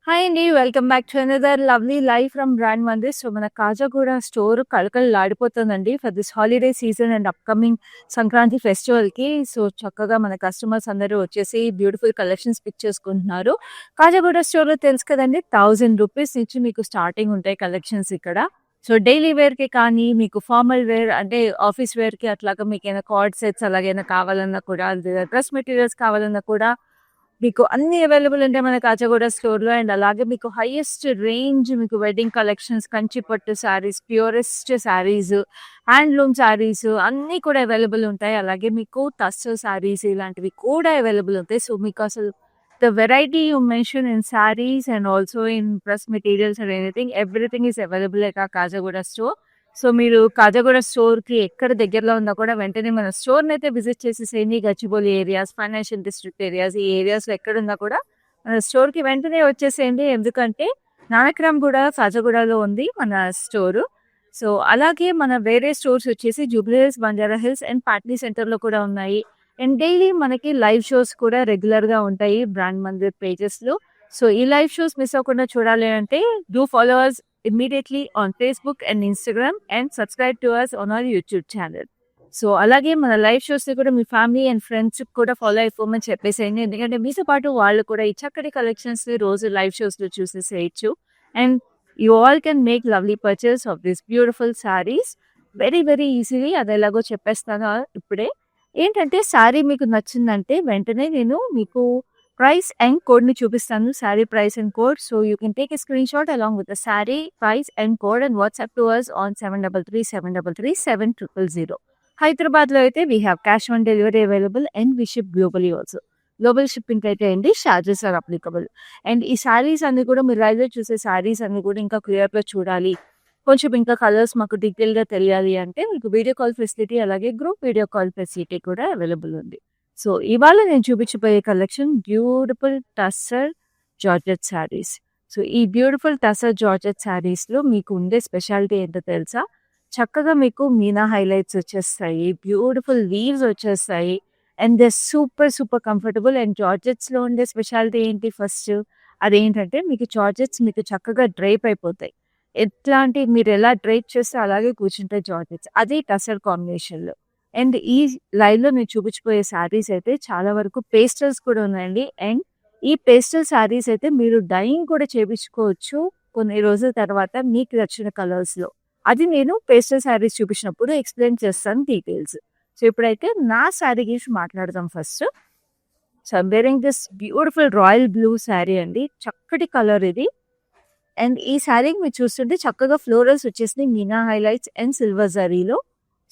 Hi అండి. Welcome back to another lovely life from brand Mandir. So, మన Kajaguda store కళకళలాడిపోతుందండి for this holiday season and upcoming Sankranti ఫెస్టివల్‌కి. So, చక్కగా మన కస్టమర్స్ అందరూ వచ్చేసి బ్యూటిఫుల్ కలెక్షన్స్ పిక్ చేసుకుంటున్నారు. కాజాగూడ స్టోర్‌లో తెలుసు కదండీ! ₹1000 నుంచి మీకు స్టార్టింగ్ ఉంటాయి కలెక్షన్స్ ఇక్కడ. సో, డైలీ వేర్‌కి కానీ, మీకు ఫార్మల్ వేర్ అంటే ఆఫీస్ వేర్‌కి అట్లాగా మీకేమైనా కార్డ్ సెట్స్ అలాగేమైనా కావాలన్నా కూడా, డ్రెస్ మెటీరియల్స్ కావాలన్నా కూడా మీకు అన్నీ అవైలబుల్ ఉంటాయి మన కాచాగూడ స్టోర్‌లో. అండ్ అలాగే మీకు హైయెస్ట్ రేంజ్ మీకు వెడ్డింగ్ కలెక్షన్స్, కంచి పట్టు శారీస్, ప్యూరెస్ట్ శారీస్, హ్యాండ్లూమ్ శారీస్ అన్నీ కూడా అవైలబుల్ ఉంటాయి. అలాగే మీకు టస్సర్ శారీస్ ఇలాంటివి కూడా అవైలబుల్ ఉంటాయి. సో, మీకు అసలు the variety you mention in saris and also in dress materials and anything everything is available at ఆ కాజాగూడ స్టోర్. సో, మీరు కాజాగూడ స్టోర్‌కి ఎక్కడ దగ్గరలో ఉన్నా కూడా వెంటనే మన స్టోర్‌నైతే విజిట్ చేసేసేయండి. Gachibowli areas, financial district areas ఈ ఏరియాస్‌లో ఎక్కడున్నా కూడా మన స్టోర్‌కి వెంటనే వచ్చేసేయండి. ఎందుకంటే నానక్రామ్ గూడ, కాజాగూడలో ఉంది మన స్టోరు. సో, అలాగే మన వేరే స్టోర్స్ వచ్చేసి Jubilee hills, Banjara hills and Patny సెంటర్‌లో కూడా ఉన్నాయి. అండ్ డైలీ మనకి లైవ్ షోస్ కూడా రెగ్యులర్‌గా ఉంటాయి బ్రాండ్ మందిర్ పేజెస్‌లో. సో, ఈ లైవ్ షోస్ మిస్ అవ్వకుండా చూడాలి అంటే do follow us immediately on Facebook and Instagram and subscribe to us on our YouTube channel. So, అలాగే మన లైవ్ షోస్‌ని కూడా మీ ఫ్యామిలీ అండ్ ఫ్రెండ్స్‌కి కూడా ఫాలో అయిపోమని చెప్పేసేయండి. ఎందుకంటే మీతో పాటు వాళ్ళు కూడా ఈ చక్కటి కలెక్షన్స్‌ని రోజు లైవ్ షోస్‌లో చూసేసేయొచ్చు. And you all can make lovely purchase of this beautiful saris very, very easily. అది ఎలాగో చెప్పేస్తాను ఇప్పుడే. ఏంటంటే శారీ మీకు నచ్చిందంటే వెంటనే నేను మీకు ప్రైస్ అండ్ కోడ్‌ని చూపిస్తాను. Sari price and code. So, you can take a screenshot along with the sari price and code and WhatsApp to us on 7337337000. హైదరాబాద్‌లో అయితే we have cash on delivery available and we ship globally also. Global shipping అయితే అండి charges are applicable. And ఈ శారీస్ అన్నీ కూడా మీరు లైవ్‌లో చూసే శారీస్ అన్నీ కూడా ఇంకా క్లియర్‌గా చూడాలి. కొంచెం ఇంకా కలర్స్ మాకు డీటెయిల్‌గా తెలియాలి అంటే మీకు వీడియో కాల్ ఫెసిలిటీ అలాగే గ్రూప్ వీడియో కాల్ ఫెసిలిటీ కూడా అవైలబుల్ ఉంది. సో, ఇవాళ నేను చూపించబోయే collection beautiful tussar georgette saris. So, ఈ బ్యూటిఫుల్ టస్సర్ జార్జెట్ శారీస్‌లో మీకు ఉండే స్పెషాలిటీ ఏంటో తెలుసా? చక్కగా మీకు మీనా హైలైట్స్ వచ్చేస్తాయి. బ్యూటిఫుల్ వీవ్స్ వచ్చేస్తాయి. And they super, super comfortable. And జార్జెట్స్‌లో ఉండే స్పెషాలిటీ ఏంటి ఫస్ట్? అదేంటంటే మీకు జార్జెట్స్ మీకు చక్కగా డ్రైప్ అయిపోతాయి. ఎట్లాంటి మీరెలా డ్రైప్ చేస్తే అలాగే కూర్చుంటాయి జార్జెట్స్. అది టస్సర్ కాంబినేషన్‌లో. అండ్ ఈ లైవ్‌లో నేను చూపించబోయే శారీస్ అయితే చాలా వరకు పేస్టల్స్ కూడా ఉన్నాయండి. అండ్ ఈ పేస్టల్ శారీస్ అయితే మీరు డైయింగ్ కూడా చేపించుకోవచ్చు కొన్ని రోజుల తర్వాత మీకు నచ్చిన కలర్స్‌లో. అది నేను పేస్టల్ శారీస్ చూపించినప్పుడు ఎక్స్‌ప్లెయిన్ చేస్తాను డీటెయిల్స్. సో, ఇప్పుడైతే నా శారీ గురించి మాట్లాడదాం first. So, I'm wearing this beautiful royal blue sari అండి. చక్కటి కలర్ ఇది. అండ్ ఈ శారీకి మీరు చూస్తుంటే చక్కగా ఫ్లోరల్స్ వచ్చేసినాయి మీనా హైలైట్స్ అండ్ సిల్వర్ జరీలో.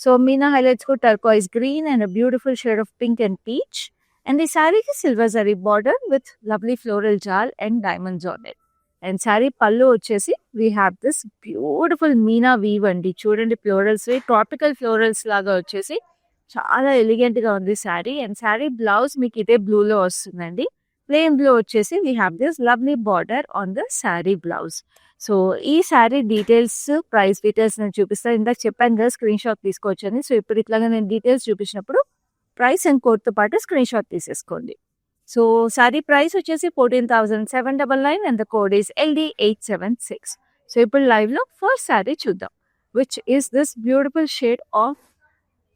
సో, మీనా హైలైట్స్ కూడా turquoise green and beautiful shade of pink and peach. And ఈ శారీకి silver zari border with lovely floral jaal and diamonds on it. And sari pallu వచ్చేసి we have this beautiful meena weave అండి. చూడండి florals tropical florals లాగా వచ్చేసి చాలా ఎలిగెంట్‌గా ఉంది శారీ. అండ్ శారీ బ్లౌజ్ మీకు ఇదే బ్లూలో వస్తుందండి. ప్లెయిన్ బ్లూ వచ్చేసి we have this lovely border on the sari blouse. So, ఈ శారీ డీటెయిల్స్, ప్రైస్ డీటెయిల్స్ నేను చూపిస్తాను. ఇందాక చెప్పాను కదా స్క్రీన్‌షాట్ తీసుకోవచ్చని. సో, ఇప్పుడు ఇట్లాగా నేను డీటెయిల్స్ చూపించినప్పుడు ప్రైస్ అండ్ కోడ్‌తో పాటు స్క్రీన్‌షాట్ తీసేసుకోండి. సో, శారీ ప్రైస్ వచ్చేసి 14,799 and the code is LD876. So, ఇప్పుడు లైవ్‌లో ఫస్ట్ శారీ చూద్దాం. Which is this beautiful shade of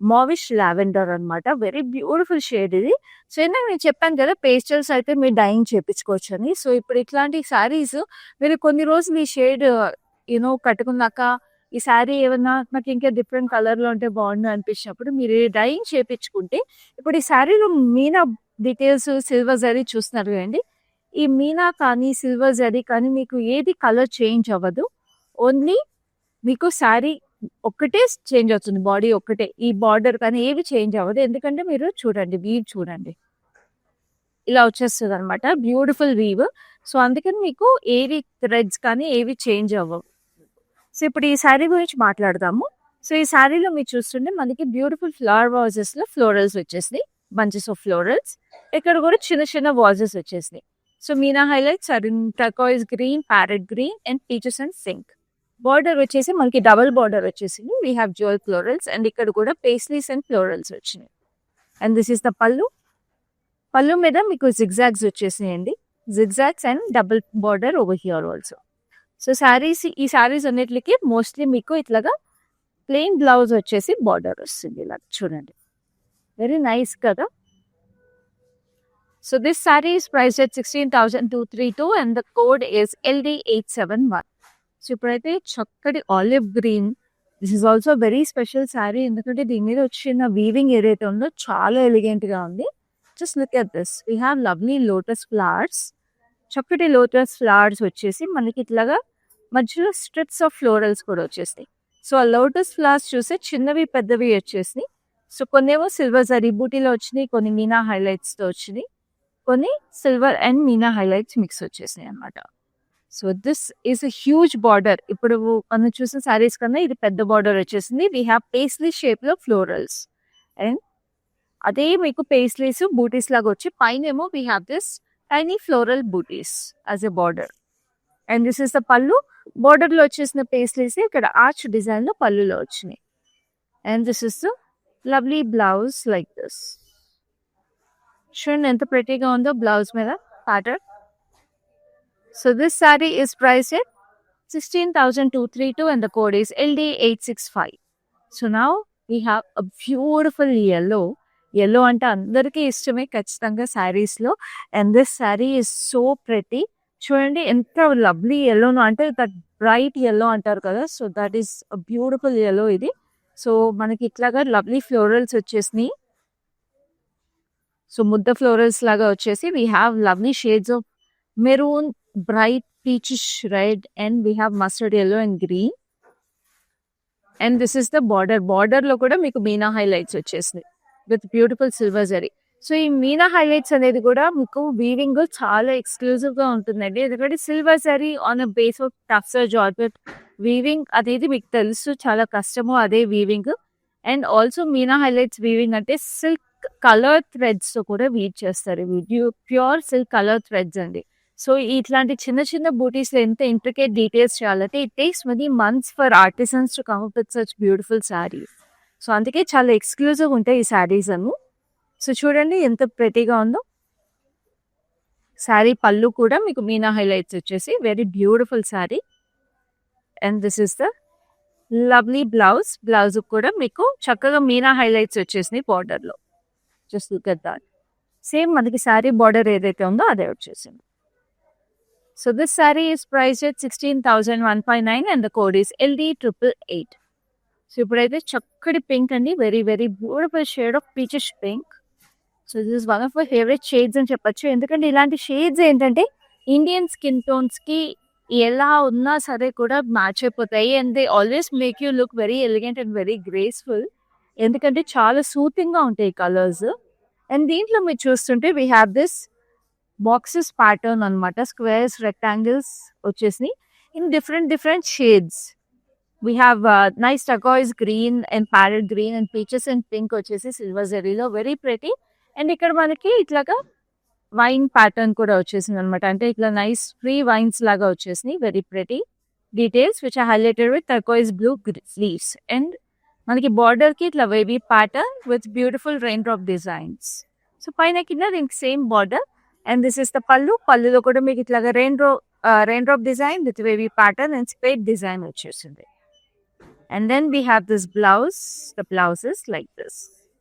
mauvish lavender అనమాట. వెరీ బ్యూటిఫుల్ షేడ్ ఇది. సో, ఇందాక నేను చెప్పాను కదా పేస్టల్స్ అయితే మీరు డైయింగ్ చేపించుకోవచ్చని. సో, ఇప్పుడు ఇట్లాంటి శారీస్ మీరు కొన్ని రోజులు ఈ షేడ్ కట్టుకున్నాక ఈ శారీ ఏమన్నా నాకు ఇంకా డిఫరెంట్ కలర్‌లో ఉంటే బాగుండు అనిపించినప్పుడు మీరు డైయింగ్ చేపించుకుంటే ఇప్పుడు ఈ శారీలో మీనా డీటెయిల్స్ సిల్వర్ జరీ చూస్తున్నారు కదండీ! ఈ మీనా కానీ, సిల్వర్ జరీ కానీ మీకు ఏది కలర్ చేంజ్ అవ్వదు. ఓన్లీ మీకు శారీ ఒక్కటే చేంజ్ అవుతుంది. బాడీ ఒక్కటే. ఈ బార్డర్ కానీ ఏవి చేంజ్ అవ్వదు. ఎందుకంటే మీరు చూడండి వీవ్ చూడండి. ఇలా వచ్చేస్తదనమాట. Beautiful weave. సో, అందుకని మీకు ఏవి థ్రెడ్స్ కానీ ఏవి చేంజ్ అవ్వవు. సో, ఇప్పుడు ఈ శారీ గురించి మాట్లాడదాము. సో, ఈ శారీలో మీరు చూస్తుంటే మనకి బ్యూటిఫుల్ ఫ్లవర్ వాజెస్‌లో ఫ్లోరల్స్ వచ్చేసినాయి. Bunches of florals. ఇక్కడ కూడా చిన్న చిన్న వాజెస్ వచ్చేసినాయి. So, meena highlights are in turquoise green, parrot green and peaches and sink. Border వచ్చేసి మనకి డబుల్ బార్డర్ వచ్చేసింది. We have jewel florals and ఇక్కడ కూడా పేస్లీస్ అండ్ ఫ్లోరల్స్ వచ్చినాయి. And this is the pallu. Pallu మీద మీకు జిగ్‌జాగ్స్ వచ్చేసినాయండి. zigzags and double border over here also. So ఈ శారీస్ అన్నిటికి మోస్ట్లీ మీకు ఇట్లాగా ప్లెయిన్ బ్లౌజ్ వచ్చేసి బార్డర్ వస్తుంది ఇలా చూడండి, వెరీ నైస్ కదా. So this sari is priced at 16,232 and the code is LD871. So ఇప్పుడైతే చక్కటి olive green, this is also very special sari, ఎందుకంటే దీని మీద వచ్చిన వీవింగ్ ఏదైతే ఉందో చాలా ఎలిగెంట్ గా ఉంది. Just look at this, we have lovely lotus flowers, చక్కటి లోటస్ ఫ్లవర్స్ వచ్చేసి మనకి ఇట్లాగా మధ్యలో స్ట్రిప్స్ ఆఫ్ ఫ్లోరల్స్ కూడా వచ్చేస్తాయి. సో ఆ లోటస్ ఫ్లవర్స్ చూస్తే చిన్నవి పెద్దవి వచ్చేసినాయి. సో కొన్ని ఏమో సిల్వర్ జరీ బూటీలో వచ్చినాయి, కొన్ని మీనా హైలైట్స్ తో వచ్చినాయి, కొన్ని silver and meena highlights mix వచ్చేసినాయి అనమాట. So this is a huge border. ఇప్పుడు మనం చూసిన శారీస్ కన్నా ఇది పెద్ద బార్డర్ వచ్చేసింది. వీ హ్యావ్ పేస్లీ షేప్ లో ఫ్లోరల్స్ అండ్ అదే మీకు పేస్లీస్ బూటీస్ లాగా వచ్చి పైన ఏమో we have this tiny floral butis as a border. And this is the pallu. Border లో వచ్చేసిన పేస్లీస్ ఇక్కడ ఆర్చ్ డిజైన్ లో పళ్ళులో వచ్చినాయి. And this is the lovely blouse like this. చూడండి ఎంత ప్రెటీగా ఉందో బ్లౌజ్ మీద pattern. So this sari is priced at 16,232 and the code is LD865. So now we have a beautiful yellow. yellow అంటే అందరికీ ఇష్టమే ఖచ్చితంగా శారీస్ లో. And this sari is so pretty. చూడండి ఎంత లవ్లీ ఎల్లోనో, అంటే దట్ బ్రైట్ ఎల్లో అంటారు కదా, so that is a beautiful yellow ఇది. సో మనకి ఇట్లాగా లవ్లీ ఫ్లోరల్స్ వచ్చేసినాయి. సో ముద్ద ఫ్లోరల్స్ లాగా వచ్చేసి we have lovely shades of maroon, bright peachish red and we have mustard yellow and green. And this is the border. Border లో కూడా మీకు మీనా హైలైట్స్ వచ్చేసినాయి with beautiful silver zari. So ఈ Meena highlights అనేది కూడా మీకు వీవింగ్ చాలా ఎక్స్క్లూజివ్ గా ఉంటుందండి, ఎందుకంటే silver zari on a base of tussar georgette weaving అనేది మీకు తెలుసు చాలా కష్టము అదే weaving. And also meena highlights weaving అంటే సిల్క్ కలర్ థ్రెడ్స్ తో కూడా వీవ్ చేస్తారు. ప్యూర్ సిల్క్ కలర్ థ్రెడ్స్ అండి. సో ఇట్లాంటి చిన్న చిన్న బూటీస్ లో ఎంత ఇంట్రికేట్ డీటెయిల్స్ చేయాలంటే it takes many months for artisans to come up with such beautiful saris. So అందుకే చాలా ఎక్స్క్లూజివ్ ఉంటాయి ఈ శారీస్ అను. సో చూడండి ఎంత ప్రెటీగా ఉందో. శారీ పళ్ళు కూడా మీకు మీనా హైలైట్స్ వచ్చేసి very beautiful sari. And this is the lovely blouse. Blouse కూడా మీకు చక్కగా మీనా హైలైట్స్ వచ్చేసినాయి బార్డర్ లో. Just look at that. Same మనకి శారీ బార్డర్ ఏదైతే ఉందో అదే వచ్చేసింది. So this sari is priced at 16,159 and the code is LD888. So ఇప్పుడైతే చక్కటి పింక్ అండి, very very beautiful shade of peachish pink. So this is one of my favourite shades అని చెప్పొచ్చు, ఎందుకంటే ఇలాంటి షేడ్స్ ఏంటంటే ఇండియన్ స్కిన్ టోన్స్ కి ఎలా ఉన్నా సరే కూడా మ్యాచ్ అయిపోతాయి. And they always make you look very elegant and very graceful, ఎందుకంటే చాలా సూతింగ్ గా ఉంటాయి కలర్స్. అండ్ దీంట్లో మీరు చూస్తుంటే we have this boxes pattern అనమాట, స్క్వేర్స్ రెక్టాంగిల్స్ వచ్చేసి in different shades. We have nice turquoise green and parrot green and peaches and pink వచ్చేసి సిల్వర్ జరీలో వెరీ ప్రెటీ. అండ్ ఇక్కడ మనకి ఇట్లాగా వైన్ ప్యాటర్న్ కూడా వచ్చేసింది అనమాట, అంటే ఇట్లా నైస్ ఫ్రీ వైన్స్ లాగా వచ్చేసినాయి. Very pretty details which are highlighted with turquoise blue leaves. And మనకి బార్డర్ కి ఇట్లా wavy pattern with beautiful rain drop designs. So పైన కింద దీనికి same border. And this is the pallu. పళ్ళులో కూడా మీకు ఇట్లాగా rain drop design with wavy pattern and spade design వచ్చేసింది. And then we have this blouse. The blouse is like this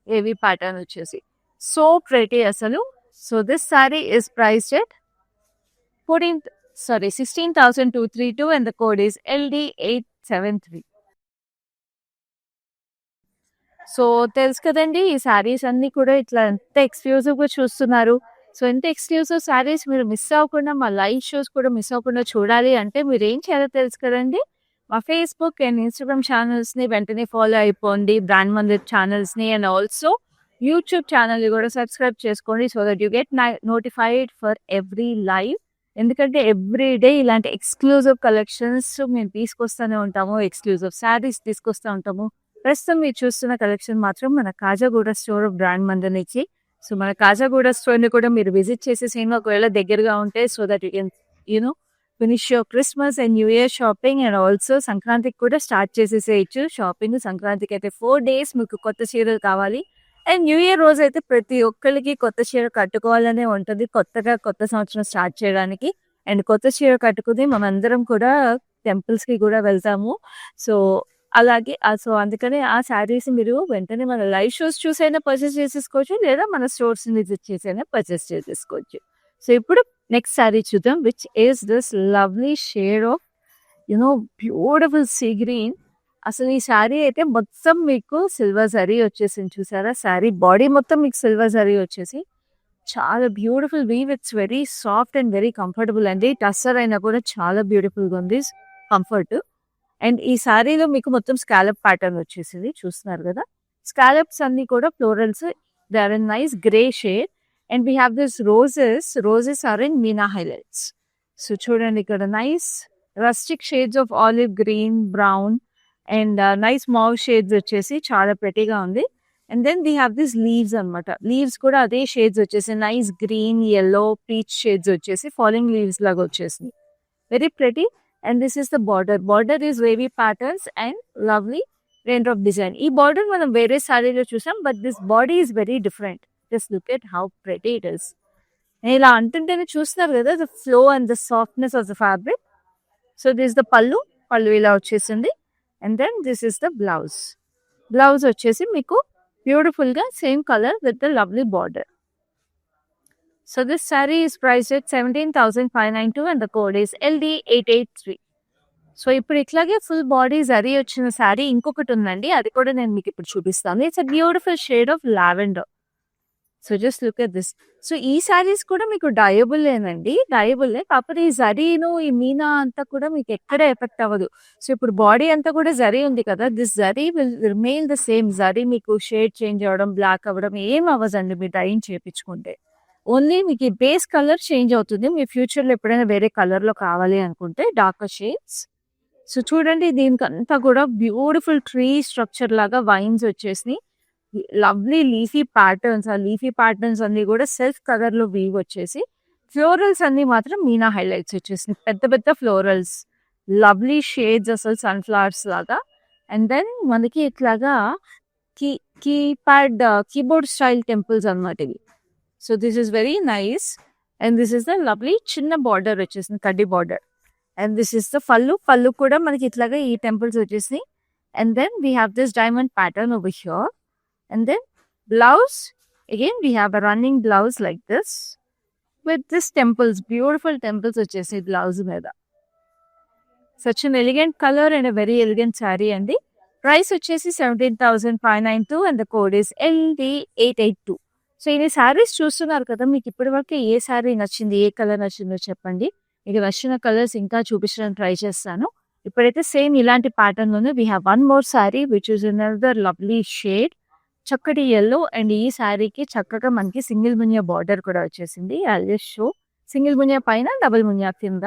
wavy pattern వచ్చేసి so pretty అసలు. So this sari is priced at 16,232 and the code is LD873. So తెలుసు కదండి, ఈ శారీస్ అన్ని కూడా ఇట్లా ఎంత ఎక్స్క్లూజివ్ గా చూస్తున్నారు. సో ఎంత ఎక్స్క్లూజివ్ శారీస్ మీరు మిస్ అవ్వకుండా, మా లైవ్ షోస్ కూడా మిస్ అవ్వకుండా చూడాలి అంటే మీరు ఏం చేయాలో తెలుసు కదండి. మా ఫేస్బుక్ అండ్ ఇన్స్టాగ్రామ్ ఛానల్స్ ని వెంటనే ఫాలో అయిపోండి, బ్రాండ్ మందిర్ ఛానల్స్ ని. అండ్ ఆల్సో యూట్యూబ్ ఛానల్ ని కూడా సబ్స్క్రైబ్ చేసుకోండి so that you get notified for every live. ఎందుకంటే ఎవ్రీ డే ఇలాంటి ఎక్స్క్లూజివ్ కలెక్షన్స్ మేము తీసుకొస్తూనే ఉంటాము, ఎక్స్క్లూజివ్ శారీస్ తీసుకొస్తూ ఉంటాము. ప్రస్తుతం మీరు చూస్తున్న కలెక్షన్ మాత్రం మన Kajaguda store of brand Mandir నుంచి. సో మన కాజాగూడ స్టోర్ ని కూడా మీరు విజిట్ చేసేసేయండి ఒకవేళ దగ్గరగా ఉంటే, so that you can you know finish your Christmas and new year shopping. And also సంక్రాంతికి కూడా స్టార్ట్ చేసేసేయచ్చు షాపింగ్. సంక్రాంతికి అయితే 4 days మీకు కొత్త చీరలు కావాలి అండ్ న్యూ ఇయర్ రోజు అయితే ప్రతి ఒక్కరికి కొత్త చీర కట్టుకోవాలనే ఉంటుంది. కొత్తగా కొత్త సంవత్సరం స్టార్ట్ చేయడానికి. అండ్ కొత్త చీర కట్టుకుని మనందరం కూడా టెంపుల్స్‌కి కూడా వెళ్తాము. సో, అలాగే సో, అందుకనే ఆ శారీస్ మీరు వెంటనే మన లైవ్ షోస్ చూసైనా పర్చేస్ చేసేసుకోవచ్చు. లేదా మన స్టోర్స్‌ని విజిట్ చేసైనా పర్చేస్ చేసేసుకోవచ్చు. సో, ఇప్పుడు నెక్స్ట్ శారీ చూద్దాం. Which is this lovely shade of beautiful sea green. అసలు ఈ శారీ అయితే మొత్తం మీకు సిల్వర్ జరీ వచ్చేసింది చూసారా? శారీ బాడీ మొత్తం మీకు సిల్వర్ జరీ వచ్చేసి చాలా beautiful weave. It's very soft and very comfortable అండి. టస్సర్ అయినా కూడా చాలా బ్యూటిఫుల్‌గా ఉంది కంఫర్ట్. అండ్ ఈ శారీలో మీకు మొత్తం స్కాలప్ ప్యాటర్న్ వచ్చేసింది చూస్తున్నారు కదా? స్కాలప్స్ అన్ని కూడా florals. They are in nice grey shade. And we have this roses are in meena highlights. So చూడండి ఇక్కడ nice rustic shades of olive green, brown and nice mauve shades వచ్చేసి చాలా ప్రెటీగా ఉంది. And then we have this leaves అనమాట. Leaves కూడా అదే shades వచ్చేసి nice green, yellow, peach shades వచ్చేసి ఫాలింగ్ లీవ్స్ లాగా వచ్చేసింది. Very pretty. And this is the border. Border is wavy patterns and lovely range of design. ఈ border మనం వేరే శారీలో చూసాం, but this body is very different. Just look at how pretty it is. ఇలా అంటుంటేనే చూస్తున్నారు కదా the flow and the softness of the fabric. So this the pallu ఇలా వచ్చేసింది. And then this is the blouse వచ్చేసి మీకు బ్యూటిఫుల్ గా same colour with the lovely border. So this sari is priced at 17,592 and the code is LD883. So ఇప్పుడు ఇట్లాగే full body zari వచ్చిన శారీ ఇంకొకటి ఉందండి. అది కూడా నేను మీకు ఇప్పుడు చూపిస్తాను. It's a beautiful shade of lavender. So just look at this. So ఈ శారీస్ కూడా మీకు డయబుల్లేనండి. డయబుల్లే. కాకపోతే ఈ జరీను ఈ మీనా అంతా కూడా మీకు ఎక్కడ ఎఫెక్ట్ అవ్వదు. సో ఇప్పుడు బాడీ అంతా కూడా జరీ ఉంది కదా, this zari will remain the same. Zari మీకు షేడ్ చేంజ్ అవ్వడం, బ్లాక్ అవ్వడం ఏం అవ్వదండి మీరు డైయింగ్ చేయించుకుంటే. ఓన్లీ మీకు ఈ బేస్ కలర్ చేంజ్ అవుతుంది. మీ ఫ్యూచర్లో ఎప్పుడైనా వేరే కలర్లో కావాలి అనుకుంటే డార్కర్ షేడ్స్. సో చూడండి దీనికంతా కూడా బ్యూటిఫుల్ ట్రీ స్ట్రక్చర్ లాగా వైన్స్ వచ్చేసి లవ్లీ లీఫీ ప్యాటర్న్స్. ఆ లీఫీ ప్యాటర్న్స్ అన్ని కూడా సెల్ఫ్ కలర్ లో వీవ్ వచ్చేసి ఫ్లోరల్స్ అన్ని మాత్రం మీనా హైలైట్స్ వచ్చేసి పెద్ద పెద్ద ఫ్లోరల్స్, లవ్లీ షేడ్స్ అసలు సన్ఫ్లవర్స్ లాగా. అండ్ దెన్ మనకి ఇట్లాగా కీబోర్డ్ స్టైల్ టెంపుల్స్ అనమాట ఇవి. So this is very nice. And this is the lovely చిన్న బార్డర్ వచ్చేసింది, కడ్డీ border. And this is the పళ్ళు కూడా మనకి ఇట్లాగా ఈ టెంపుల్స్ వచ్చేసి. And then we have this diamond pattern over here. And then blouse, again we have a running blouse like this with this temples, beautiful temples వచ్చేసి blouse మీద. Such an elegant color and a very elegant saree అండి. Price వచ్చేసి 17,592 and the code is LD882. So ఈ శారీస్ చూస్తున్నారు కదా, మీకు ఇప్పటి వరకు ఏ శారీ నచ్చింది, ఏ కలర్ నచ్చిందో చెప్పండి. మీకు నచ్చిన కలర్స్ ఇంకా చూపించడానికి ట్రై చేస్తాను. ఇప్పుడైతే సేమ్ ఇలాంటి ప్యాటర్న్ లోనే we have one more sari which is another lovely shade, చక్కటి ఎల్లో. అండ్ ఈ శారీకి చక్కగా మనకి సింగిల్ మునియా బార్డర్ కూడా వచ్చేసింది. I'll just show. Single Muniya పైన, డబుల్ మునియా కింద.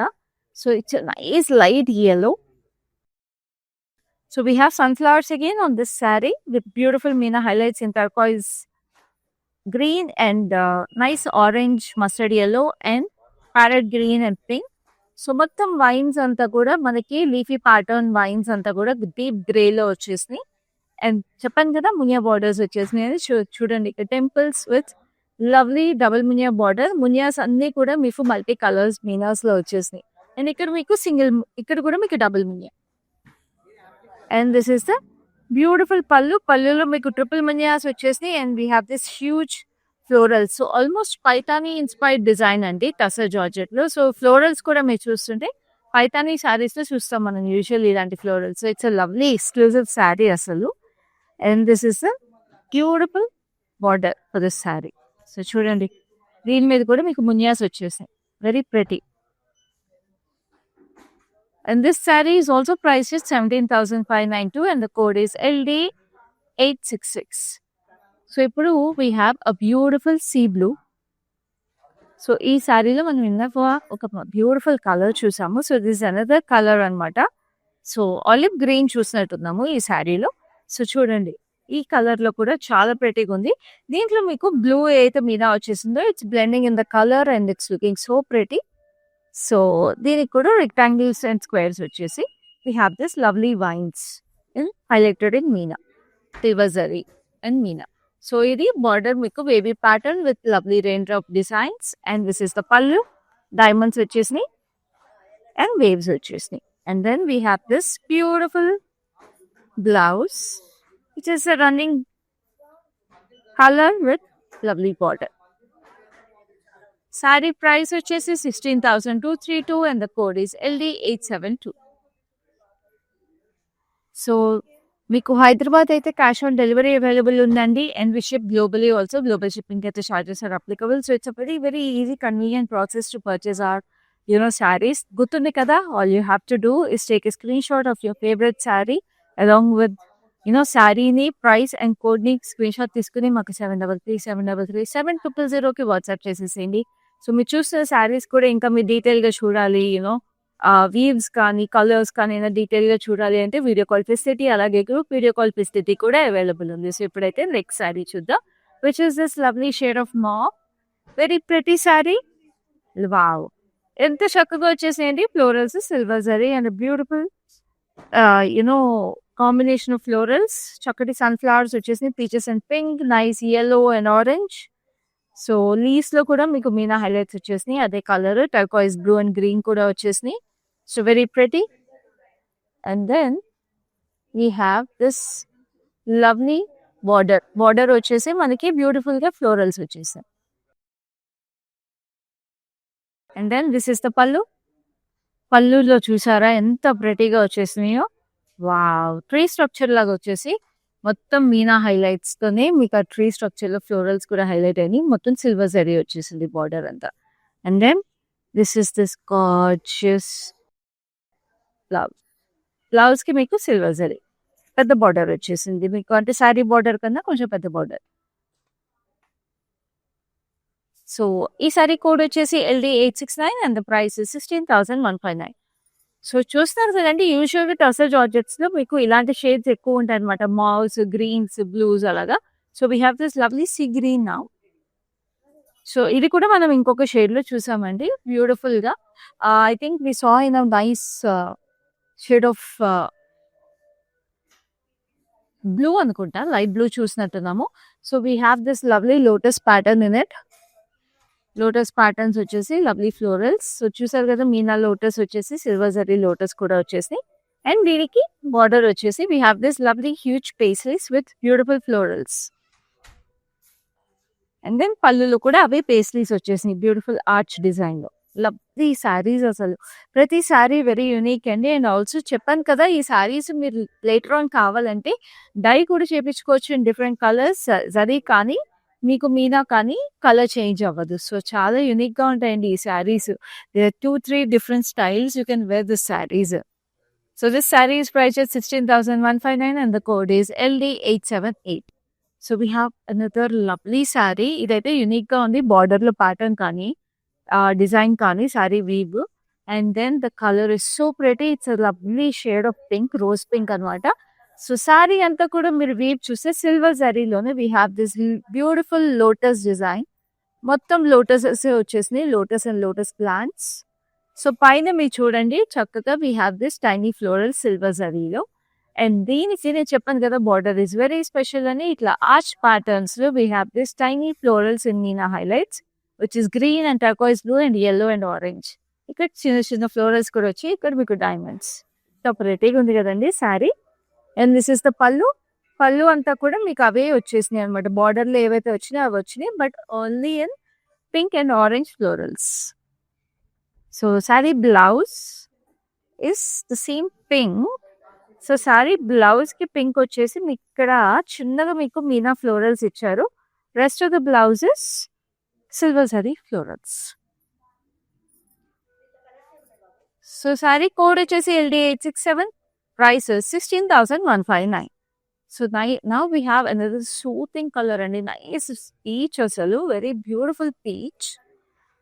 So it's nice light yellow. So we have sunflowers again on this saree with beautiful Meena highlights in turquoise green and nice orange, mustard yellow and parrot green and pink. So మొత్తం wines అంతా కూడా మనకి leafy pattern wines అంతా కూడా deep grey లో వచ్చేసినాయి. And చెప్పాను కదా మునియా బార్డర్స్ వచ్చేసినాయి. చూడండి ఇక్కడ temples with lovely double muniya border. Muniyas అన్ని కూడా మీకు మల్టీ కలర్స్ మీనాస్ లో వచ్చేసినాయి. అండ్ ఇక్కడ మీకు ఇక్కడ కూడా మీకు double Muniya. And this is the beautiful పళ్ళులో మీకు ట్రిపుల్ మునియాస్ వచ్చేసినాయి. And we have this huge florals. So almost Paithani inspired design అండి టసర్ జార్జెట్ లో. సో ఫ్లోరల్స్ కూడా మీరు చూస్తుంటే పైతానీ శారీస్ లో చూస్తాం మనం యూజువల్ ఇలాంటి florals. So it's a lovely exclusive sari అసలు. And this is the beautiful border for this sari. So చూడండి దీని మీద కూడా మీకు మునియాస్ వచ్చేసాయి. Very pretty. And this sari is also priced 17,592 and the code is LD866. So ఇప్పుడు we have a beautiful sea blue. So ఈ శారీలో మనం ఇందాక ఒక బ్యూటిఫుల్ కలర్ చూసాము. సో దిస్ అనదర్ కలర్ అనమాట. సో ఆలివ్ గ్రీన్ చూసినట్టున్నాము ఈ శారీలో. సో చూడండి ఈ కలర్ లో కూడా చాలా ప్రెటీగా ఉంది. దీంట్లో మీకు బ్లూ అయితే మీద వచ్చేసిందో it's blending in the colour and it's looking so pretty. So దీనికి కూడా రెక్టాంగిల్స్ అండ్ స్క్వేర్స్ వచ్చేసి we have this lovely vines highlighted in meena, silver zari and meena. So ఇది బార్డర్ మీకు baby pattern with lovely range of designs and this is the pallu diamonds వచ్చేసినాయి and waves వచ్చేసినాయి and then we have this beautiful blouse which is a running color with lovely border. Saree price వచ్చేసి 16,232 and the code is LD872. So మీకు హైదరాబాద్ అయితే cash on delivery available ఉందండి and we ship globally also global shipping అయితే charges are applicable so it's a very easy convenient process to purchase our saris గుర్తుంది కదా all you have to do is take a screenshot of your favourite sari along with శారీని price and కోడ్ని screenshot తీసుకుని మాకు 733700 WhatsApp చేసేసేయండి so మీరు చూస్తున్న శారీస్ కూడా ఇంకా మీరు డీటెయిల్గా చూడాలి వీవ్స్ కానీ కలర్స్ కానీ డీటెయిల్గా చూడాలి అంటే వీడియో కాల్ ఫెసిలిటీ అలాగే గ్రూప్ వీడియో కాల్ ఫెసిలిటీ కూడా అవైలబుల్ ఉంది సో ఇప్పుడైతే నెక్స్ట్ శారీ చూద్దాం which is this lovely shade of mauve very pretty sari wow ఎంత చక్కగా వచ్చేసేయండి florals silver zari and beautiful combination of florals చక్కటి సన్ఫ్లవర్స్ వచ్చేసినాయి peaches and pink nice yellow and orange so leaves లో కూడా మీకు మీనా హైలైట్స్ వచ్చేసినాయి అదే colour turquoise blue and green కూడా వచ్చేసినాయి so very pretty and then we have this lovely border వచ్చేసి మనకి బ్యూటిఫుల్ గా ఫ్లోరల్స్ వచ్చేసాయి and then this is the పళ్ళులో చూసారా ఎంత ప్రెటీగా వచ్చేసినాయో వావ్ ట్రీ స్ట్రక్చర్ లాగా వచ్చేసి మొత్తం మీనా హైలైట్స్ తోనే మీకు ఆ ట్రీ స్ట్రక్చర్ లో ఫ్లోరల్స్ కూడా హైలైట్ అయినాయి మొత్తం సిల్వర్ జరీ వచ్చేసింది బార్డర్ అంతా and then this is this gorgeous blouse కి మీకు సిల్వర్ జరీ పెద్ద బార్డర్ వచ్చేసింది మీకు అంటే శారీ బార్డర్ కన్నా కొంచెం పెద్ద బార్డర్ సో ఈ సారీ కోడ్ వచ్చేసి LD869 and the price 16,159 so చూస్తున్నారు కదండి యూజువల్గా టసర్ జార్జెట్స్ లో మీకు ఇలాంటి షేడ్స్ ఎక్కువ ఉంటాయి అనమాట మావ్స్ గ్రీన్స్ బ్లూస్ అలాగా so we have this lovely sea green now so ఇది కూడా మనం ఇంకొక షేడ్ లో చూసామండి బ్యూటిఫుల్ గా I think we saw in a nice shade of blue అనుకుంటా లైట్ బ్లూ చూసినట్టున్నాము so we have this lovely lotus pattern in it lotus patterns వచ్చేసి లవ్లీ ఫ్లోరల్స్ సో చూసారు కదా మీనా లోటస్ వచ్చేసి సిల్వర్ జరీ లోటస్ కూడా వచ్చేసి అండ్ దీనికి బార్డర్ వచ్చేసి we have this lovely huge pastries with beautiful florals and then పళ్ళులో కూడా అవే పేస్ట్రీస్ వచ్చేసినాయి బ్యూటిఫుల్ ఆర్చ్ డిజైన్ లో లవ్లీ శారీస్ అసలు ప్రతి శారీ వెరీ యూనిక్ అండి అండ్ ఆల్సో చెప్పాను కదా ఈ శారీస్ మీరు లేటర్ ఆన్ కావాలంటే డై కూడా చేపించుకోవచ్చు ఇన్ డిఫరెంట్ కలర్స్ జరీ కానీ మీకు మీనా కానీ కలర్ చేంజ్ అవ్వదు సో చాలా యూనిక్ గా ఉంటాయండి ఈ saris 2-3 different styles you can wear this saris so this sari is price 16,159 and the code is LD878 so we have another lovely sari ఇదైతే యూనిక్ గా ఉంది బార్డర్ లో ప్యాటర్న్ కానీ డిజైన్ కానీ sari weave and then the colour is so pretty it's lovely shade of pink rose pink అనమాట so sari అంతా కూడా మీరు వీవ్ చూస్తే సిల్వర్ జరీలోనే we have this beautiful lotus design మొత్తం లోటస్ వచ్చేసినాయి lotus and lotus plants so పైన మీరు చూడండి చక్కగా we have this tiny floral silver జరీలో అండ్ దీనికి నేను చెప్పాను కదా బార్డర్ ఇస్ వెరీ స్పెషల్ అని ఇట్లా ఆర్చ్ ప్యాటర్న్స్ లో we have this tiny florals in meena highlights which is green and turquoise blue and yellow and orange ఇక్కడ చిన్న చిన్న ఫ్లోరల్స్ కూడా వచ్చి ఇక్కడ మీకు డైమండ్స్ సపరేట్గా ఉంది కదండి sari and this is the పళ్ళు అంతా కూడా మీకు అవే వచ్చేసినాయి అనమాట బార్డర్లో ఏవైతే వచ్చినాయి అవి వచ్చినాయి but only in pink and orange florals so sari blouse is the same pink so sari blouse కి పింక్ వచ్చేసి మీకు ఇక్కడ చిన్నగా మీకు మీనా ఫ్లోరల్స్ ఇచ్చారు rest of the blouses silver sari florals so sari code వచ్చేసి LD867 price is 16,159 so now we have another soothing color and nice peach asalu very beautiful peach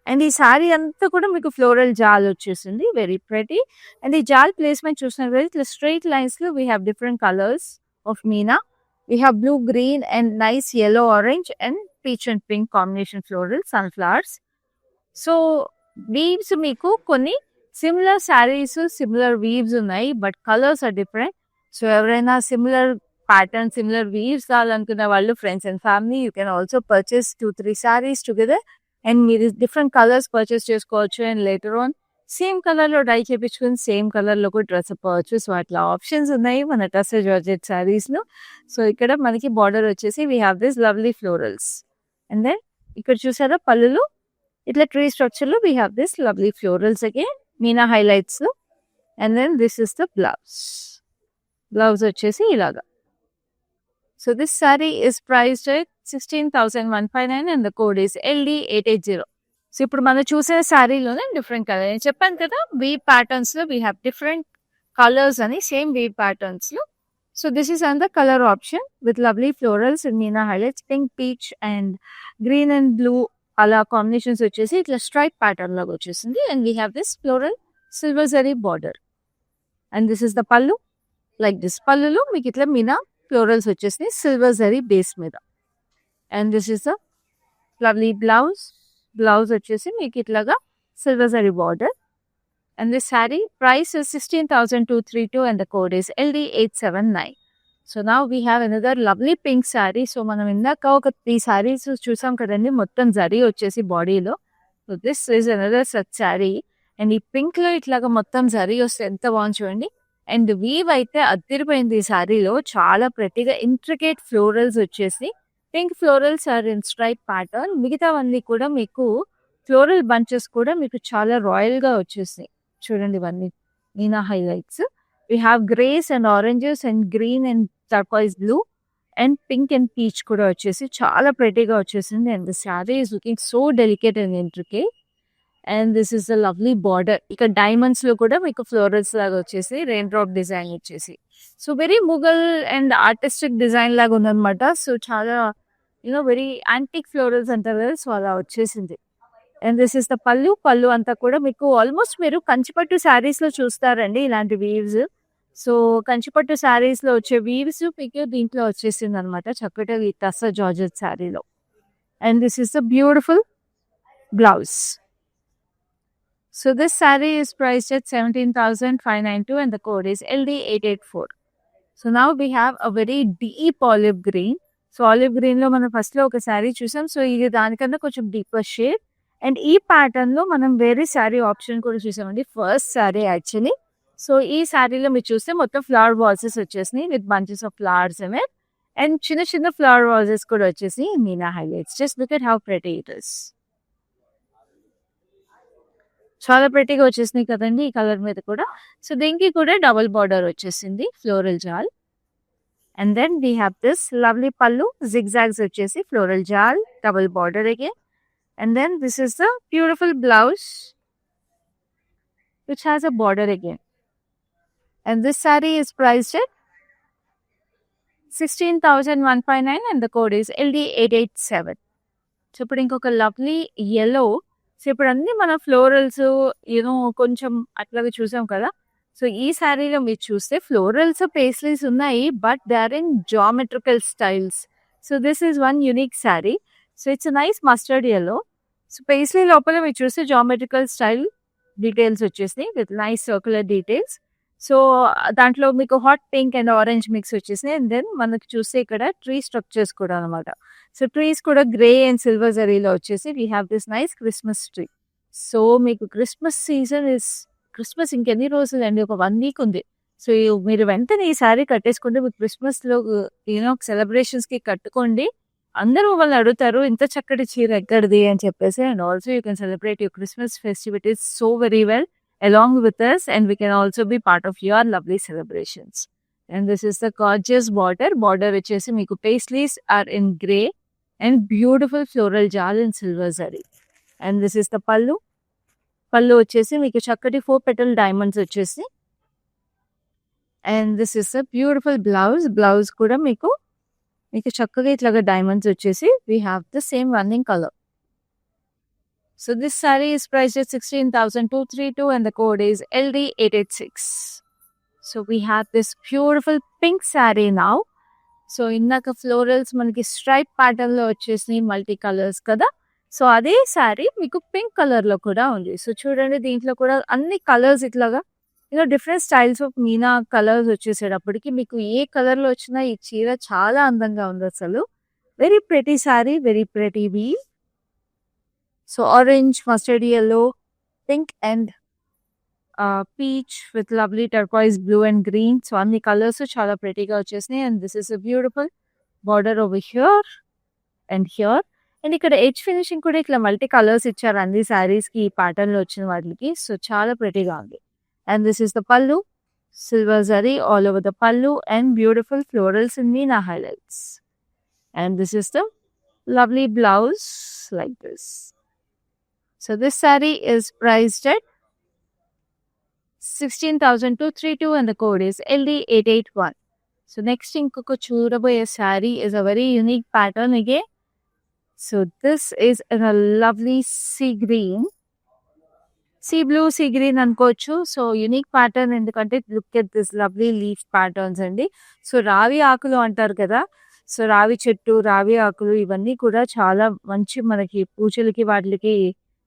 and ఈ sorry అంతా కూడా మీకు ఫ్లోరల్ జాల్ వచ్చేసింది వెరీ ప్రెటీ అండ్ ఈ జాల్ placement చూసినారు కదా ఇట్లా స్ట్రైట్ లైన్స్ లో we have different colours of meena we have blue green and nice yellow orange and peach and pink combination floral sunflowers so weaves మీకు కొన్ని సిమిలర్ శారీస్ సిమిలర్ వీవ్స్ ఉన్నాయి but colours are different so ఎవరైనా similar pattern similar weaves కావాలనుకున్న వాళ్ళు friends and family you can also purchase 2-3 saris together and మీరు different colours purchase చేసుకోవచ్చు and later on same colour లో die చేయించుకుని సేమ్ కలర్ లో కూడా డ్రెస్ అవ్వచ్చు. సో అట్లా ఆప్షన్స్ ఉన్నాయి మన టస్సర్ జార్జెట్ సారీస్ లో. సో ఇక్కడ మనకి బార్డర్ వచ్చేసి we have this lovely florals and then ఇక్కడ చూసారా పళ్ళులో ఇట్లా ట్రీ స్ట్రక్చర్ లో we have this lovely florals again meena highlights లో and then this is the blouse వచ్చేసి ఇలాగా. So this sari is priced at 16,159 and the code is LD880. So ఇప్పుడు మనం చూసే శారీలోనే డిఫరెంట్ కలర్ నేను చెప్పాను కదా వీవ్ ప్యాటర్న్స్ లో వీ హ్యావ్ డిఫరెంట్ కలర్స్ అని సేమ్ వీవ్ ప్యాటర్న్స్ లో. So this is and the colour option with lovely florals and meena highlights pink peach and green and blue అలా కాంబినేషన్స్ వచ్చేసి ఇట్లా స్ట్రైప్ ప్యాటర్న్ లాగా వచ్చేసింది and we have this floral silver zari border and this is the పళ్ళు like this. పళ్ళులో మీకు ఇట్లా Meena florals వచ్చేసి సిల్వర్ జరీ బేస్ మీద and this is the lovely blouse వచ్చేసి మీకు ఇట్లాగా silver zari border and this sari price is 16,232 and the code is LD879. So now we have another lovely pink sari. So మనం ఇందాక ఒక 3 శారీస్ చూసాం కదండి మొత్తం జరీ వచ్చేసి బాడీలో. So this is another such sari and ఈ పింక్ లో ఇట్లాగా మొత్తం జరీ వస్తే ఎంత బాగుంది చూడండి. అండ్ వీవ్ అయితే అదిరిపోయింది ఈ శారీలో చాలా ప్రతిగా ఇంట్రికేట్ ఫ్లోరల్స్ వచ్చేసి pink florals are in stripe pattern మిగతావన్నీ కూడా మీకు ఫ్లోరల్ బంచెస్ కూడా మీకు చాలా రాయల్ గా వచ్చేసాయి చూడండి. ఇవన్నీ Meena highlights we have grace and oranges and green and turquoise blue and pink and peach కూడా వచ్చేసి చాలా ప్రెటీగా వచ్చేసింది and the sari is looking so delicate and intricate and this is the lovely border. ఇక్కడ డైమండ్స్ లో కూడా మీకు ఫ్లోరల్స్ లాగా వచ్చేసి రెయిన్ డ్రాప్ డిజైన్ వచ్చేసి so very Mughal and artistic design లాగా ఉందన్నమాట. సో చాలా వెరీ యాంటిక్ ఫ్లోరల్స్ అంటారు కదా సో అలా వచ్చేసింది అండ్ దిస్ ఇస్ ద పళ్ళు అంతా కూడా మీకు ఆల్మోస్ట్ మీరు కంచిపట్టు శారీస్ లో చూస్తారండి ఇలాంటి వీవ్స్. సో కంచిపట్టు శారీస్ లో వచ్చే వీవ్స్ మీకు దీంట్లో వచ్చేసింది అనమాట చక్కటి టస్సర్ జార్జెట్ శారీలో and this is the beautiful blouse. So this saree is priced at 17,592 and the code is LD884. So now we have a very deep olive green. So olive green లో మనం first లో ఒక శారీ చూసాం. So ఇది దానికన్నా కొంచెం deeper shade and ఈ pattern లో మనం వేరే శారీ ఆప్షన్ కూడా చూసామండి ఫస్ట్ శారీ యాక్చువల్లీ. సో ఈ శారీలో మీరు చూస్తే మొత్తం ఫ్లవర్ వాజెస్ వచ్చేసినాయి with bunches of flowers and చిన్న చిన్న ఫ్లవర్ వాజెస్ కూడా వచ్చేసి Meena highlights. Just look at how pretty it is. చాలా ప్రెటీగా వచ్చేసినాయి కదండి ఈ కలర్ మీద కూడా. సో దీనికి కూడా డబుల్ బార్డర్ వచ్చేసింది floral jaal and then we have this lovely pallu zigzags వచ్చేసి floral jaal double border again and then this is the beautiful blouse which has a border again and this sari is priced at 16,159 and the code is LD887. So ఇప్పుడు ఇంకొక lovely yellow. So ఇప్పుడు అన్ని మన florals కొంచెం అట్లాగే చూసాం కదా. So ఈ శారీలో మీరు చూస్తే ఫ్లోరల్స్ పేస్లీస్ ఉన్నాయి but they are in geometrical styles. So this is one unique sari. So it's nice mustard yellow. So paisley లోపల మీరు చూస్తే జామెట్రికల్ స్టైల్ డీటెయిల్స్ వచ్చేసి with nice circular details. So దాంట్లో మీకు hot pink and orange mix వచ్చేసినాయి and then మనకి చూస్తే ఇక్కడ ట్రీ స్ట్రక్చర్స్ కూడా అనమాట. సో ట్రీస్ కూడా గ్రే అండ్ సిల్వర్ జరీలో వచ్చేసి we have this nice Christmas tree. So మీకు క్రిస్మస్ సీజన్ క్రిస్మస్ ఇంకెన్ని రోజులు అండి ఒక 1 వీక్ ఉంది. సో మీరు వెంటనే ఈ సారీ కట్టేసుకుంటే మీకు క్రిస్మస్ లో సెలబ్రేషన్స్ కి కట్టుకోండి. అందరూ మిమ్మల్ని అడుగుతారు ఇంత చక్కటి చీర ఎక్కడిది అని చెప్పేసి and also you can celebrate your Christmas festivities so very well along with us and we can also be part of your lovely celebrations. And this is the gorgeous border వచ్చేసి మీకు paisleys are in grey and beautiful floral jal in silver zari. And this is the pallu వచ్చేసి మీకు చక్కటి 4 petal diamonds వచ్చేసి and this is the beautiful blouse కూడా మీకు చక్కగా ఇట్లాగా diamonds వచ్చేసి we have the same running color. So this saree is priced at 16,232 and the code is LD886. So we have this beautiful pink saree now. So innaka florals manaki stripe pattern lo vachesni multi colors kada. So ade saree meeku pink color lo kuda undi. So chudandi deentlo kuda anni colors itlaga ఇలా different styles of meena colours వచ్చేసేటప్పటికి మీకు ఏ కలర్‌లో వచ్చినా ఈ చీర చాలా అందంగా ఉందసలు. Very pretty sari, very pretty weave. So, orange, mustard yellow, pink and peach with lovely turquoise blue and green. So, అన్ని కలర్స్ చాలా ప్రెటీగా వచ్చేసినాయి. And this is a beautiful border over here and here. And ఇక్కడ ఎడ్జ్ ఫినిషింగ్ కూడా ఇట్లా multi colours ఇచ్చారు అన్ని సారీస్‌కి ఈ ప్యాటర్న్‌లో వచ్చిన వాటికి. సో, చాలా ప్రెటీగా ఉంది. అండ్ దిస్ ఇస్ ద పల్లు. Silver zari all over the pallu and beautiful florals in Meena highlights. And this is the lovely blouse like this. So this saree is priced at 16,232 and the code is LD881. So next inkoka చూడబోయే saree is a very unique pattern again. So this is in a lovely sea green. Sea blue, sea green అనుకోవచ్చు. So, unique pattern ఎందుకంటే look at this lovely leaf patterns అండి. So, రావి ఆకులు అంటారు కదా! So, రావి చెట్టు, రావి ఆకులు ఇవన్నీ కూడా చాలా మంచి మనకి పూజలకి వాటిలకి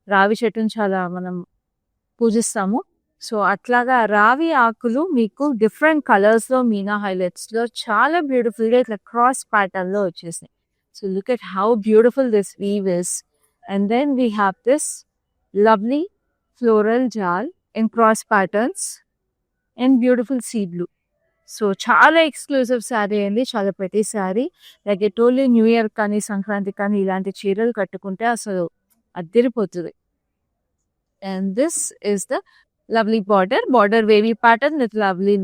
రావి చెట్టుని చాలా మనం పూజిస్తాము. సో, అట్లాగా రావి ఆకులు మీకు డిఫరెంట్ కలర్స్‌లో మీనా హైలైట్స్‌లో చాలా బ్యూటిఫుల్‌గా ఇట్లా క్రాస్ ప్యాటర్న్‌లో వచ్చేసాయి. So, look at how beautiful this weave is. And then we have this lovely floral jaal in cross patterns and beautiful sea blue. So, చాలా ఎక్స్‌క్లూజివ్ శారీ అండి. చాలా pretty sari. Like I told you new year కానీ, సంక్రాంతికి కానీ ఇలాంటి చీరలు కట్టుకుంటే అసలు అద్దిరిపోతది. And this is the lovely border. Border wavy pattern with lovely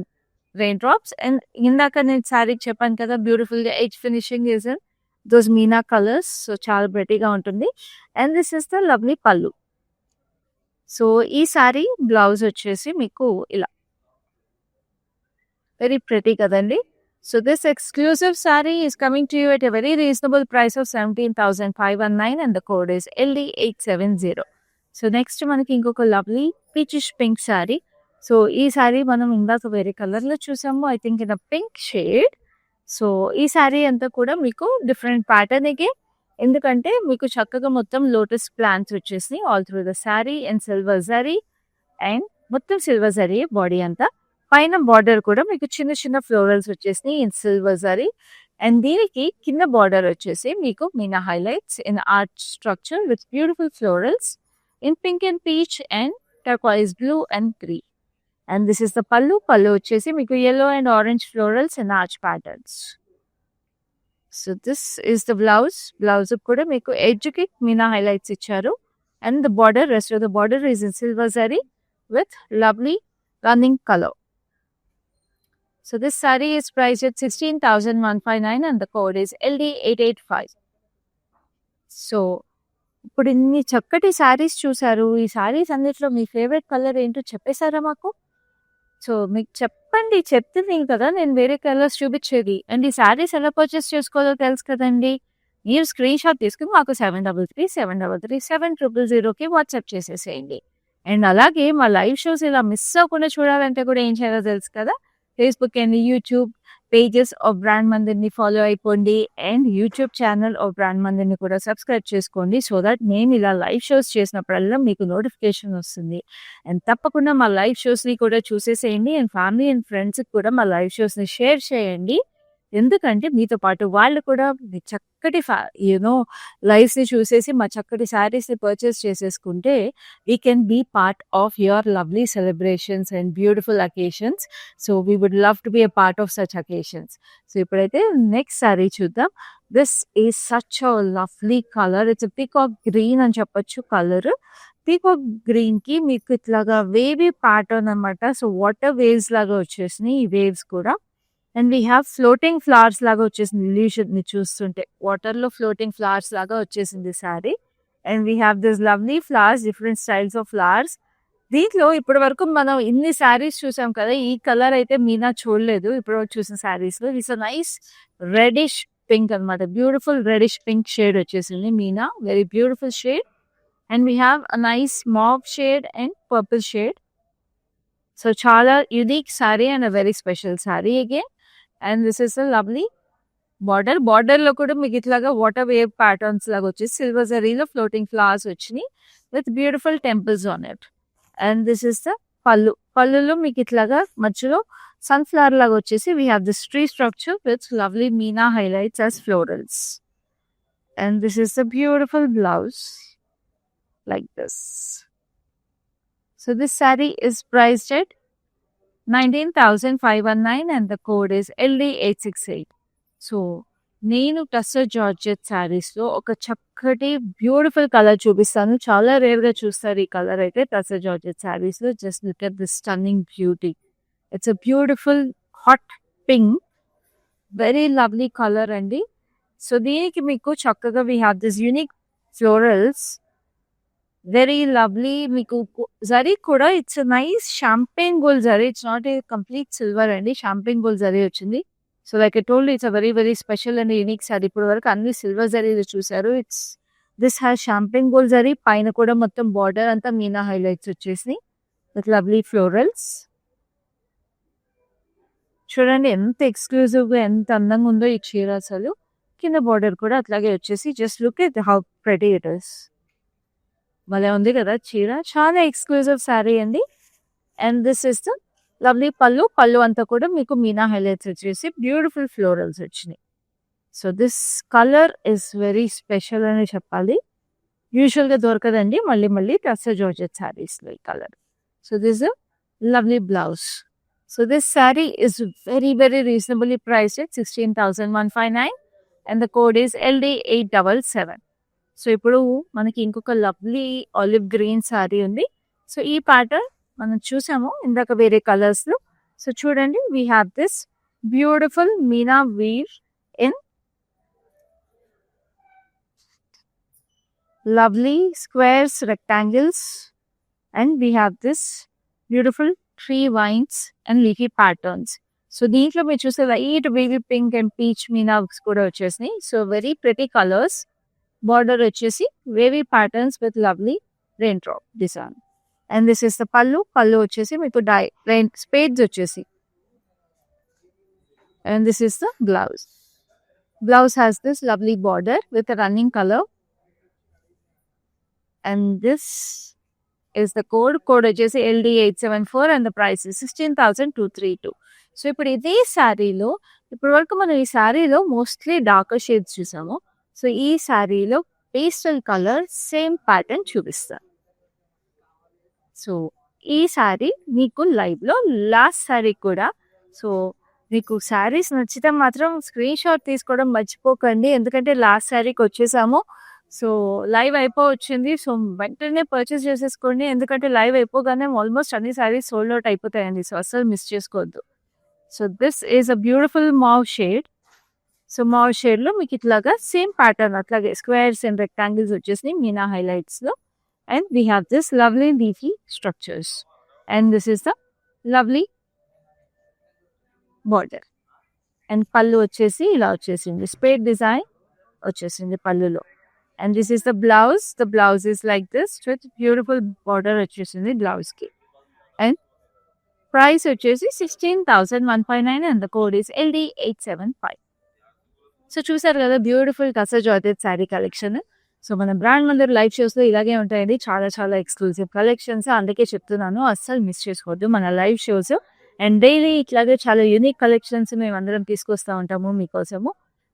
raindrops. And ఇందాక నేను శారీకి చెప్పాను కదా బ్యూటిఫుల్‌గా edge finishing is in those Meena colours. So, చాలా ప్రెటీగా ఉంటుంది. And this is the lovely పల్లు. సో, ఈ సారీ బ్లౌజ్ వచ్చేసి మీకు ఇలా వెరీ ప్రెటీ కదండి. So, this exclusive sorry is coming to you at a very reasonable price of 17,519 and the code is LD870. So, next మనకి ఇంకొక lovely peachish pink sorry. So, ఈ sorry మనం ఇందాక వేరే కలర్‌లో చూసాము. I think in a pink shade. So, ఈ sorry అంతా కూడా మీకు డిఫరెంట్ ప్యాటర్న్ అగైన్. ఎందుకంటే మీకు చక్కగా మొత్తం లోటస్ ప్లాంట్స్ వచ్చేసినాయి all through the sorry and silver zari and మొత్తం సిల్వర్ జరీ బాడీ అంతా. పైన బార్డర్ కూడా మీకు చిన్న చిన్న ఫ్లోరల్స్ వచ్చేసినాయి ఇన్ సిల్వర్ జరీ. అండ్ దీనికి కింద బార్డర్ వచ్చేసి మీకు meena highlights in arch structure with beautiful florals in pink and peach and turquoise blue and green. And this is the pallu. Pallu వచ్చేసి మీకు yellow and orange florals and arch patterns. So, this is the blouse. Blouse కూడా మీకు ఎడ్జ్‌కి meena highlights ఇచ్చారు. And the border, rest of the border is in silver zari with lovely running colour. So, this sari is priced at 16,159 and the code is LD885. So, ఇప్పుడు ఇన్ని చక్కటి సారీస్ చూసారు. ఈ సారీస్ అన్నిట్లో మీ ఫేవరెట్ కలర్ ఏంటో చెప్పేసారా మాకు? సో, మీకు చెప్పండి. చెప్తే నేను కదా నేను వేరే కలర్స్ చూపించేది. అండ్ ఈ సారీస్ ఎలా పర్చేస్ చేసుకోవాలో తెలుసు కదండి. మీరు స్క్రీన్ షాట్ తీసుకుని మాకు 7337337000కి వాట్సాప్ చేసేసేయండి. అండ్ అలాగే మా లైవ్ షోస్ ఇలా మిస్ అవ్వకుండా చూడాలంటే కూడా ఏం చేయాలో తెలుసు కదా. Facebook and YouTube pages of brand మందిర్‌ని ఫాలో అయిపోండి. And YouTube channel of brand మందిర్‌ని కూడా సబ్స్క్రైబ్ చేసుకోండి. సో దట్ నేను ఇలా లైవ్ షోస్ చేసినప్పుడల్లా మీకు నోటిఫికేషన్ వస్తుంది. అండ్ తప్పకుండా మా లైవ్ షోస్‌ని కూడా చూసేసేయండి. అండ్ ఫ్యామిలీ అండ్ ఫ్రెండ్స్‌కి కూడా మా లైవ్ షోస్‌ని షేర్ చేయండి. ఎందుకంటే మీతో పాటు వాళ్ళు కూడా మీ చక్కటి లైవ్స్‌ని చూసేసి మా చక్కటి శారీస్‌ని పర్చేస్ చేసేసుకుంటే we can be part of your lovely celebrations and beautiful occasions. So, we would love to be a part of such occasions. So, ఇప్పుడైతే నెక్స్ట్ శారీ చూద్దాం. This is such a lovely colour. It's peacock green అని చెప్పొచ్చు colour. Peacock గ్రీన్‌కి మీకు ఇట్లాగా wavy pattern అనమాట. So, water waves లాగా వచ్చేసినాయి ఈ వేవ్స్ కూడా. And we have floating flowers లాగా వచ్చేసింది. ఇల్యూషన్‌ని చూస్తుంటే వాటర్‌లో ఫ్లోటింగ్ ఫ్లవర్స్ లాగా వచ్చేసింది sorry. And we have this lovely flowers, different styles of flowers. దీంట్లో ఇప్పటి వరకు మనం ఇన్ని సారీస్ చూసాం కదా. ఈ కలర్ అయితే మీనా చూడలేదు ఇప్పటి వరకు చూసిన సారీస్‌లో. It's a nice reddish pink అనమాట. బ్యూటిఫుల్ రెడిష్ పింక్ షేడ్ వచ్చేసింది meena. Very beautiful shade. And we have a nice mauve shade and purple shade. So, చాలా unique sari and a very special sari again. And this is a lovely border. బార్డర్‌లో కూడా మీకు ఇట్లాగా water wave patterns లాగా వచ్చేసి silver జరీలో floating flowers వచ్చినాయి with beautiful temples on it. And this is the పళ్ళులో మీకు ఇట్లాగా మధ్యలో సన్ఫ్లవర్ లాగా వచ్చేసి we have this tree structure with lovely Meena highlights as florals. And this is the beautiful blouse like this. So this saree is priced at 19,519 and the code is LD868. So నేను tussar georgette శారీస్లో ఒక చక్కటి beautiful colour చూపిస్తాను. చాలా రేర్గా చూస్తారు ఈ colour అయితే టస్సర్ జార్జెట్ శారీస్లో. Just look at this stunning beauty. It's a beautiful hot pink, very lovely colour అండి. సో దీనికి మీకు చక్కగా we have this unique florals, very lovely. మీకు జరీ కూడా it's nice champagne gold zari, it's not a complete silver అండి, champagne gold zari వచ్చింది. So like I told it's a very very special and unique sorry. ఇప్పుడు వరకు అన్ని సిల్వర్ జరీలు చూసారు. This has champagne gold zari, పైన కూడా మొత్తం బార్డర్ అంతా మీనా హైలైట్స్ వచ్చేసి విత్ లవ్లీ ఫ్లోరల్స్. చూడండి ఎంత ఎక్స్క్లూజివ్గా ఎంత అందంగా ఉందో ఈ చీర అసలు. కింద బార్డర్ కూడా అట్లాగే వచ్చేసి just look at how pretty it is. భలే ఉంది కదా చీర, చాలా ఎక్స్క్లూజివ్ శారీ అండి. And this is the lovely పళ్ళు అంతా కూడా మీకు మీనా హైలైట్స్ వచ్చేసి బ్యూటిఫుల్ ఫ్లోరల్స్ వచ్చినాయి. So this colour is very special అని చెప్పాలి, యూజువల్గా దొరకదండి మళ్ళీ టస్సర్ జార్జెట్ శారీస్లో ఈ colour. So this lovely blouse. So this sari is very very reasonably priced at 16,159 and the code is LD877. So ఇప్పుడు మనకి ఇంకొక లవ్లీ ఆలివ్ గ్రీన్ శారీ ఉంది. సో ఈ ప్యాటర్న్ మనం చూసాము ఇందాక వేరే కలర్స్లో. సో చూడండి we have this beautiful meena weave in lovely squares, rectangles, and we have this beautiful tree vines and leafy patterns. So దీంట్లో మీరు చూస్తే light baby pink and peach meenas కూడా వచ్చేసినాయి. So very pretty colours. Border వచ్చేసి wavy patterns with lovely rain drop design. And this is the pallu వచ్చేసి మీకు spades వచ్చేసి. And this is the blouse has this lovely border with running colour. And this is the code వచ్చేసి LD874 and the price 16,232. So ఇప్పుడు ఇదే శారీలో ఇప్పటి వరకు మనం ఈ శారీలో మోస్ట్లీ డార్కర్ షేడ్స్ చూసాము. సో ఈ శారీలో పేస్టల్ కలర్ సేమ్ ప్యాటర్న్ చూపిస్తాను. సో ఈ శారీ మీకు లైవ్లో లాస్ట్ శారీ కూడా. సో మీకు శారీస్ నచ్చితే మాత్రం స్క్రీన్ షాట్ తీసుకోవడం మర్చిపోకండి, ఎందుకంటే లాస్ట్ శారీకి వచ్చేసాము. సో లైవ్ అయిపోవచ్చింది. సో వెంటనే పర్చేస్ చేసేసుకోండి, ఎందుకంటే లైవ్ అయిపోగానే ఆల్మోస్ట్ అన్ని శారీస్ సోల్డ్ అవుట్ అయిపోతాయండి. సో అస్సలు మిస్ చేసుకోవద్దు. So this is a beautiful mauve shade. So mauve షేడ్లో మీకు ఇట్లాగా సేమ్ ప్యాటర్న్ అట్లాగే స్క్వేర్స్ అండ్ రెక్టాంగిల్స్ వచ్చేసి meena హైలైట్స్లో. And we have this lovely leafy structures. And this is the lovely border. And pallu వచ్చేసి ఇలా వచ్చేసింది, స్పేడ్ డిజైన్ వచ్చేసింది పళ్ళులో. And this is the blouse. The blouse is like this with beautiful border వచ్చేసింది బ్లౌజ్కి. And price వచ్చేసి 16,159 and the code is LD875. So చూసారు కదా beautiful tussar georgette sari collection. So మన బ్రాండ్ మందిర్ లైవ్ షోస్లో ఇలాగే ఉంటాయండి, చాలా చాలా ఎక్స్క్లూజివ్ కలెక్షన్స్. అందుకే చెప్తున్నాను అస్సలు మిస్ చేసుకోవద్దు మన లైవ్ షోస్. అండ్ డైలీ ఇట్లాగే చాలా యూనిక్ కలెక్షన్స్ మేము అందరం తీసుకొస్తూ ఉంటాము మీకోసము.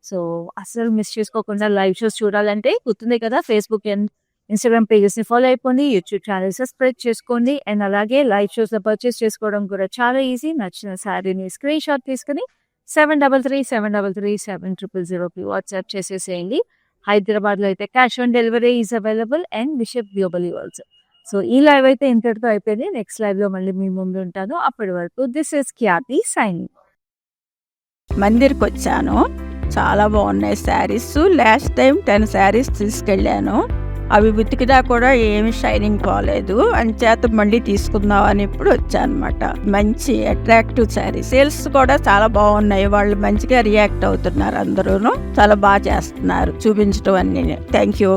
సో అస్సలు మిస్ చేసుకోకుండా లైవ్ షోస్ చూడాలంటే గుర్తుంది కదా, ఫేస్బుక్ అండ్ ఇన్స్టాగ్రామ్ పేజెస్ని ఫాలో అయిపోండి, యూట్యూబ్ ఛానల్ సబ్స్క్రైబ్ చేసుకోండి. అండ్ అలాగే లైవ్ షోస్లో పర్చేస్ చేసుకోవడం కూడా చాలా ఈజీ. నచ్చిన శారీని స్క్రీన్ షాట్ తీసుకుని 7337337000కి వాట్సాప్ చేసేసేయండి. హైదరాబాద్లో అయితే cash on delivery is available and bishop globally also. So ఈ లైవ్ అయితే ఇంతటితో అయిపోయింది. నెక్స్ట్ లైవ్లో మళ్ళీ మీ ముందు ఉంటాను. అప్పటి వరకు దిస్ ఇస్ ఖ్యాతి సైనింగ్. మందిర్కి వచ్చాను, చాలా బాగున్నాయి శారీస్. లాస్ట్ టైం 10 శారీస్ తీసుకెళ్ళాను, అవి ఉతికినా కూడా ఏమి షైనింగ్ పోలేదు, అంచేత మళ్ళీ తీసుకుందాం అని ఇప్పుడు వచ్చాను అనమాట. మంచి అట్రాక్టివ్ శారీ, సేల్స్ కూడా చాలా బాగున్నాయి, వాళ్ళు మంచిగా రియాక్ట్ అవుతున్నారు, అందరూ చాలా బాగా చేస్తున్నారు చూపించడం అన్ని. Thank you.